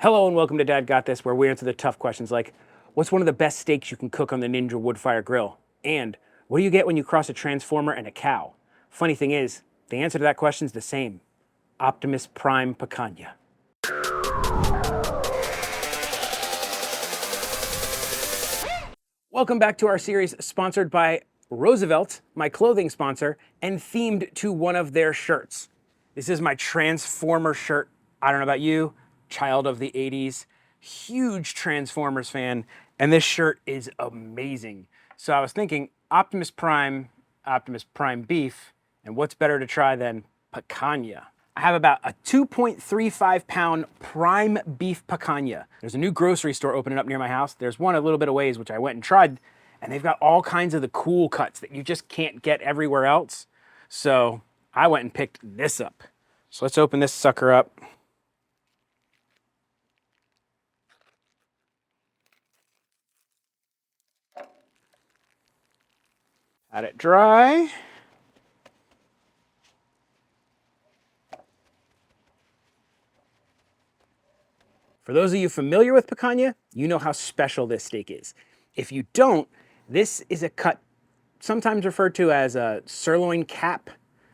Hello and welcome to Dad Got This, where we answer the tough questions like, what's one of the best steaks you can cook on the Ninja Woodfire Grill? And what do you get when you cross a transformer and a cow? Funny thing is, the answer to that question is the same. Optimus Prime Picanha. Welcome back to our series sponsored by Roosevelt, my clothing sponsor, and themed to one of their shirts. This is my Transformer shirt. I don't know about you, child of the 80s, huge Transformers fan, and this shirt is amazing. So I was thinking Optimus Prime beef, and what's better to try than picanha? I have about a 2.35 pound prime beef picanha. There's a new grocery store opening up near my house. There's one a little bit of ways, which I went and tried, and they've got all kinds of the cool cuts that you just can't get everywhere else. So I went and picked this up. So let's open this sucker up. Let it dry. For those of you familiar with picanha, you know how special this steak is. If you don't, this is a cut sometimes referred to as a sirloin cap.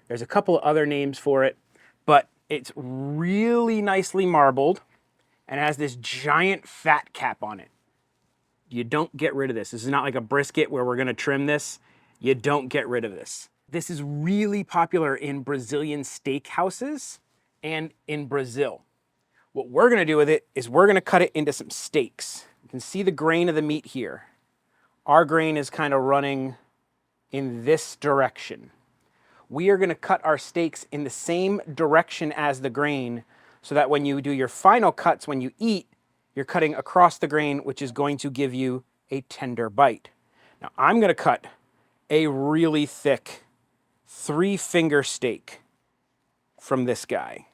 There's a couple of other names for it, but it's really nicely marbled and has this giant fat cap on it. You don't get rid of this. This is not like a brisket where we're gonna trim this. You don't get rid of this. This is really popular in Brazilian steakhouses and in Brazil. What we're gonna do with it is we're gonna cut it into some steaks. You can see the grain of the meat here. Our grain is kind of running in this direction. We are gonna cut our steaks in the same direction as the grain so that when you do your final cuts, when you eat, you're cutting across the grain, which is going to give you a tender bite. Now I'm gonna cut a really thick 3-finger steak from this guy.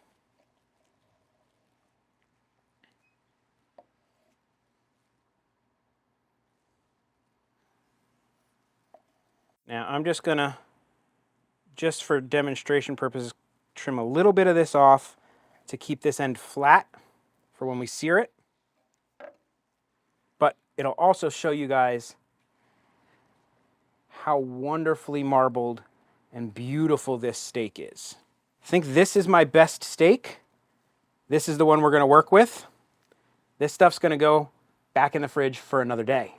Now I'm just gonna, just for demonstration purposes, trim a little bit of this off to keep this end flat for when we sear it. But it'll also show you guys how wonderfully marbled and beautiful this steak is. I think this is my best steak. This is the one we're gonna work with. This stuff's gonna go back in the fridge for another day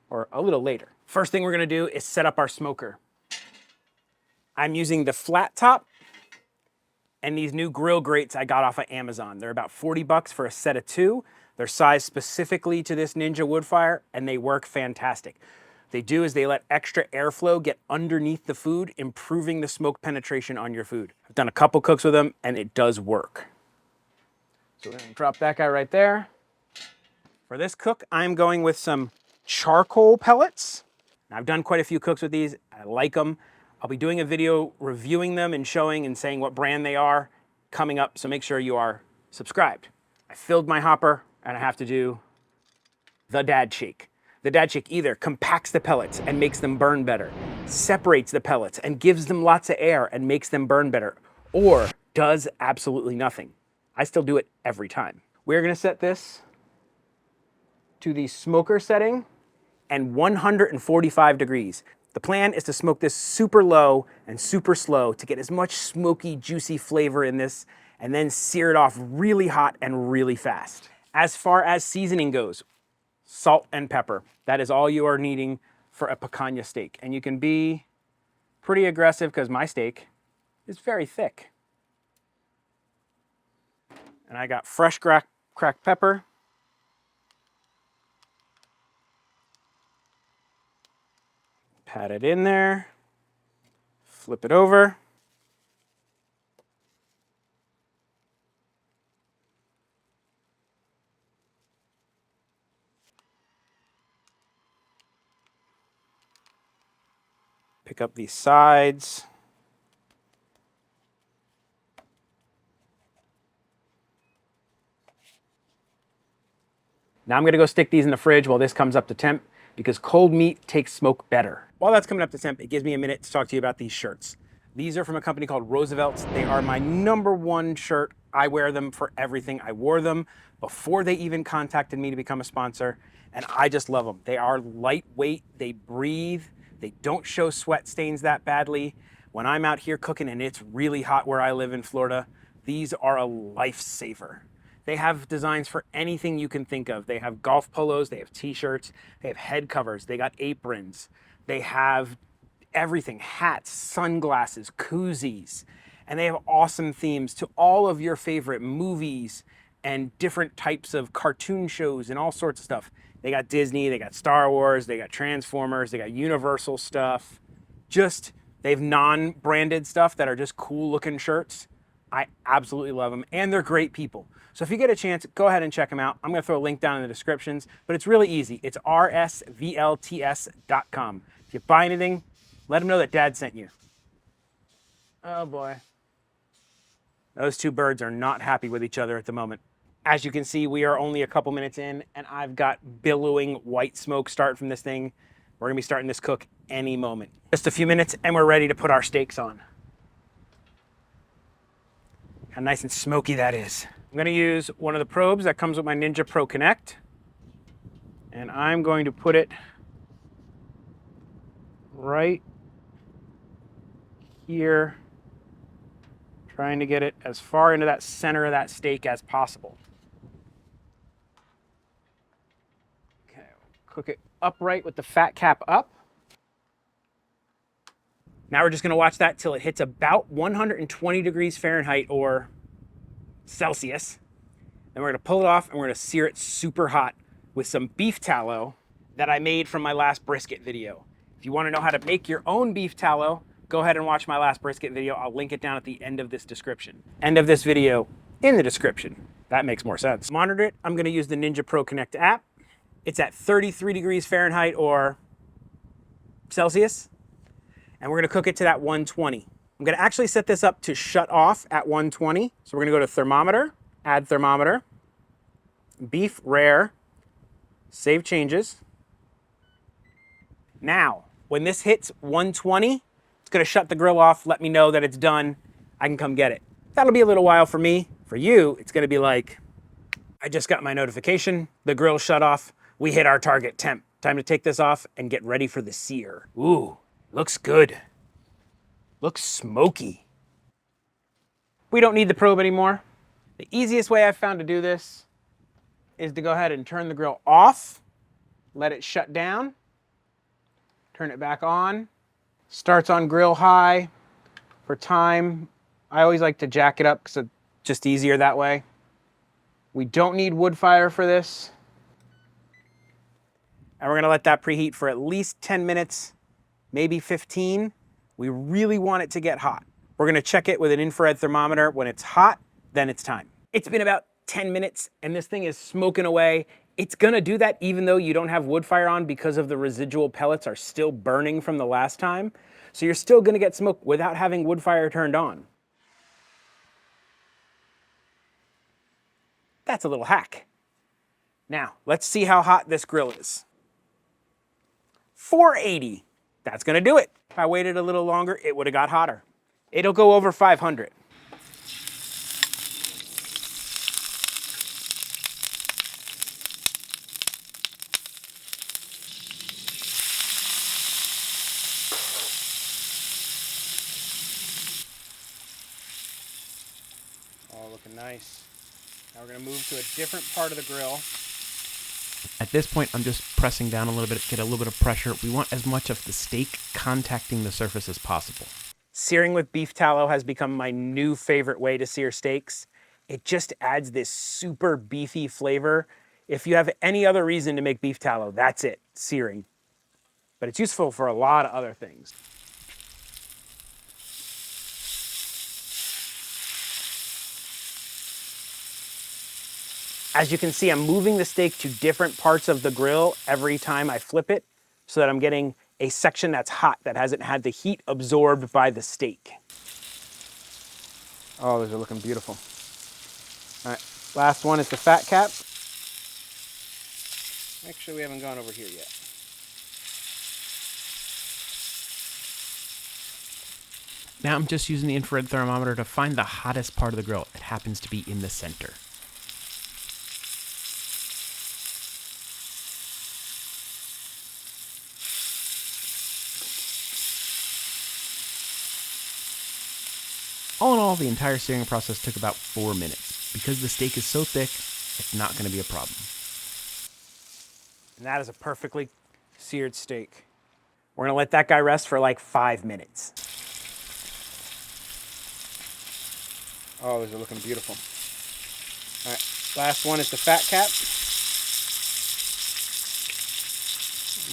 or a little later. First thing we're gonna do is set up our smoker. I'm using the flat top and these new grill grates I got off of Amazon. They're about 40 bucks for a set of 2. They're sized specifically to this Ninja Woodfire and they work fantastic. What they do is they let extra airflow get underneath the food, improving the smoke penetration on your food. I've done a couple cooks with them and it does work. So we're gonna drop that guy right there. For this cook, I'm going with some charcoal pellets. Now, I've done quite a few cooks with these. I like them. I'll be doing a video reviewing them and showing and saying what brand they are coming up, so make sure you are subscribed. I filled my hopper and I have to do the dad shake. The dad shake either compacts the pellets and makes them burn better, separates the pellets and gives them lots of air and makes them burn better, or does absolutely nothing. I still do it every time. We're gonna set this to the smoker setting and 145 degrees. The plan is to smoke this super low and super slow to get as much smoky, juicy flavor in this and then sear it off really hot and really fast. As far as seasoning goes, salt and pepper. That is all you are needing for a picanha steak. And you can be pretty aggressive because my steak is very thick. And I got fresh cracked pepper. Pat it in there, flip it over. Pick up these sides. Now I'm gonna go stick these in the fridge while this comes up to temp because cold meat takes smoke better. While that's coming up to temp, it gives me a minute to talk to you about these shirts. These are from a company called Roosevelt's. They are my #1 shirt. I wear them for everything. I wore them before they even contacted me to become a sponsor, and I just love them. They are lightweight, they breathe, they don't show sweat stains that badly. When I'm out here cooking and it's really hot where I live in Florida, these are a lifesaver. They have designs for anything you can think of. They have golf polos, they have t-shirts, they have head covers, they got aprons, they have everything, hats, sunglasses, koozies, and they have awesome themes to all of your favorite movies and different types of cartoon shows and all sorts of stuff. They got Disney, they got Star Wars, they got Transformers, they got Universal stuff. They have non-branded stuff that are just cool looking shirts. I absolutely love them, and they're great people. So if you get a chance, go ahead and check them out. I'm gonna throw a link down in the descriptions, but it's really easy. It's RSVLTS.com. If you buy anything, let them know that Dad sent you. Oh boy. Those two birds are not happy with each other at the moment. As you can see, we are only a couple minutes in, and I've got billowing white smoke start from this thing. We're gonna be starting this cook any moment. Just a few minutes, and we're ready to put our steaks on. How nice and smoky that is. I'm gonna use one of the probes that comes with my Ninja Pro Connect, and I'm going to put it right here, trying to get it as far into that center of that steak as possible. Okay, cook it upright with the fat cap up. Now we're just gonna watch that till it hits about 120 degrees Fahrenheit or Celsius. Then we're gonna pull it off and we're gonna sear it super hot with some beef tallow that I made from my last brisket video. If you wanna know how to make your own beef tallow, go ahead and watch my last brisket video. I'll link it down at the end of this description. End of this video in the description. That makes more sense. Monitor it, I'm gonna use the Ninja Pro Connect app. It's at 33 degrees Fahrenheit or Celsius. And we're gonna cook it to that 120. I'm gonna actually set this up to shut off at 120. So we're gonna go to thermometer, add thermometer, beef rare, save changes. Now, when this hits 120, it's gonna shut the grill off, let me know that it's done. I can come get it. That'll be a little while for me. For you, it's gonna be like, I just got my notification, the grill shut off, we hit our target temp. Time to take this off and get ready for the sear. Ooh. Looks good. Looks smoky. We don't need the probe anymore. The easiest way I've found to do this is to go ahead and turn the grill off, let it shut down, turn it back on. Starts on grill high for time. I always like to jack it up because it's just easier that way. We don't need wood fire for this. And we're gonna let that preheat for at least 10 minutes. Maybe 15. We really want it to get hot. We're gonna check it with an infrared thermometer. When it's hot, then it's time. It's been about 10 minutes and this thing is smoking away. It's gonna do that even though you don't have wood fire on because of the residual pellets are still burning from the last time. So you're still gonna get smoke without having wood fire turned on. That's a little hack. Now, let's see how hot this grill is. 480. That's gonna do it. If I waited a little longer, it would have got hotter. It'll go over 500. Oh, looking nice. Now we're gonna move to a different part of the grill. At this point, I'm just pressing down a little bit, get a little bit of pressure. We want as much of the steak contacting the surface as possible. Searing with beef tallow has become my new favorite way to sear steaks. It just adds this super beefy flavor. If you have any other reason to make beef tallow, that's it, searing. But it's useful for a lot of other things. As you can see, I'm moving the steak to different parts of the grill every time I flip it so that I'm getting a section that's hot, that hasn't had the heat absorbed by the steak. Oh, those are looking beautiful. All right, last one is the fat cap. Make sure we haven't gone over here yet. Now I'm just using the infrared thermometer to find the hottest part of the grill. It happens to be in the center. All in all, the entire searing process took about 4 minutes. Because the steak is so thick, it's not going to be a problem. And that is a perfectly seared steak. We're gonna let that guy rest for like 5 minutes. Oh, those are looking beautiful. All right, last one is the fat cap.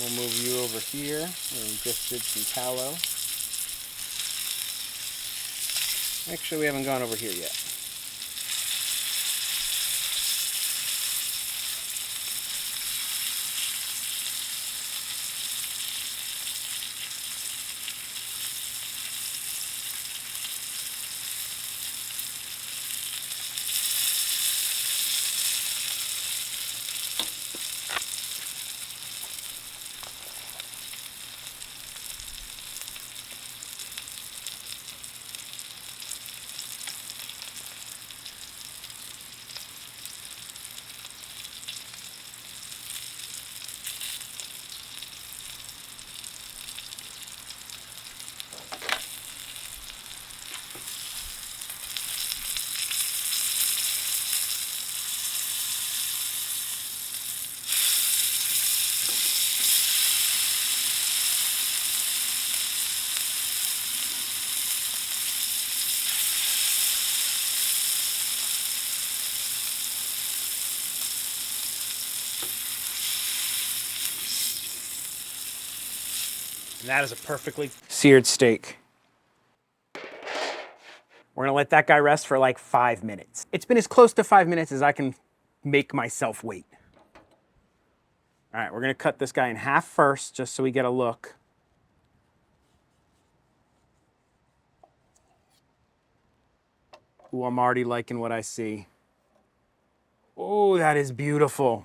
We'll move you over here. We just did some tallow. Actually, we haven't gone over here yet. And that is a perfectly seared steak. We're gonna let that guy rest for like 5 minutes. It's been as close to 5 minutes as I can make myself wait. All right, we're gonna cut this guy in half first, just so we get a look. Ooh, I'm already liking what I see. Oh, that is beautiful.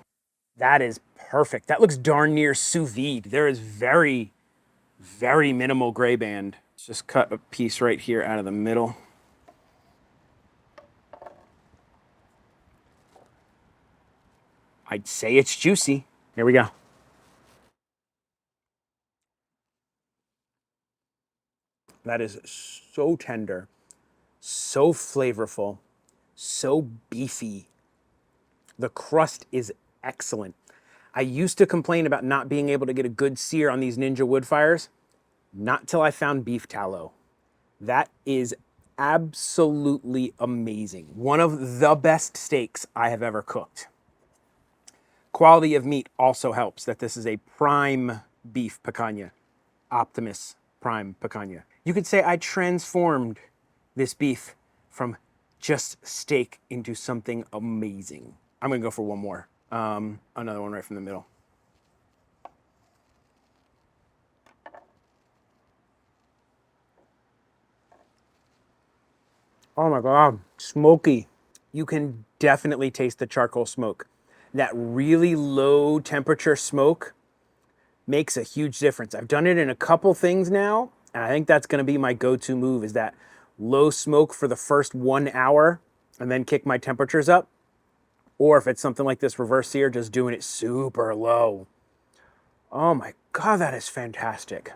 That is perfect. That looks darn near sous vide. There is very, very minimal gray band. Let's just cut a piece right here out of the middle. I'd say it's juicy. Here we go. That is so tender, so flavorful, so beefy. The crust is excellent. I used to complain about not being able to get a good sear on these Ninja Woodfires, not till I found beef tallow. That is absolutely amazing. One of the best steaks I have ever cooked. Quality of meat also helps that this is a prime beef picanha, Optimus prime picanha. You could say I transformed this beef from just steak into something amazing. I'm gonna go for one more. Another one right from the middle. Oh my God, smoky. You can definitely taste the charcoal smoke. That really low temperature smoke makes a huge difference. I've done it in a couple things now, and I think that's gonna be my go-to move, is that low smoke for the first 1 hour and then kick my temperatures up. Or if it's something like this reverse sear, just doing it super low. Oh my God, that is fantastic.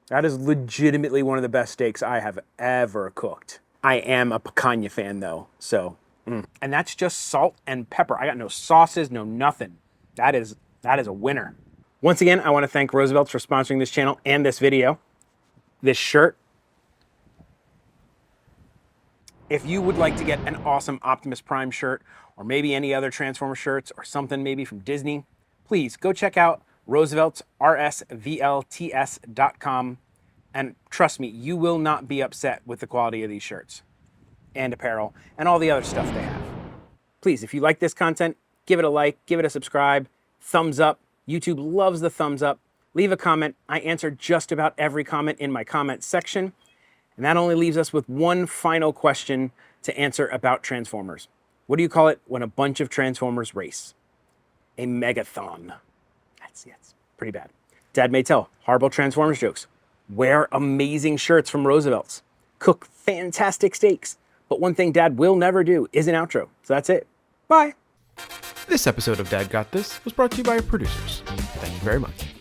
That is legitimately one of the best steaks I have ever cooked. I am a picanha fan though, so. And that's just salt and pepper. I got no sauces, no nothing. That is a winner. Once again, I wanna thank Roosevelt's for sponsoring this channel and this video. This shirt. If you would like to get an awesome Optimus Prime shirt, or maybe any other Transformer shirts, or something maybe from Disney, please go check out Roosevelt's RSVLTS.com. And trust me, you will not be upset with the quality of these shirts and apparel and all the other stuff they have. Please, if you like this content, give it a like, give it a subscribe, thumbs up. YouTube loves the thumbs up. Leave a comment. I answer just about every comment in my comment section. And that only leaves us with one final question to answer about Transformers. What do you call it when a bunch of Transformers race? A megathon. That's pretty bad. Dad may tell horrible Transformers jokes. Wear amazing shirts from Roosevelt's. cook fantastic steaks. But one thing Dad will never do is an outro. So that's it. Bye. This episode of Dad Got This was brought to you by our producers. Thank you very much.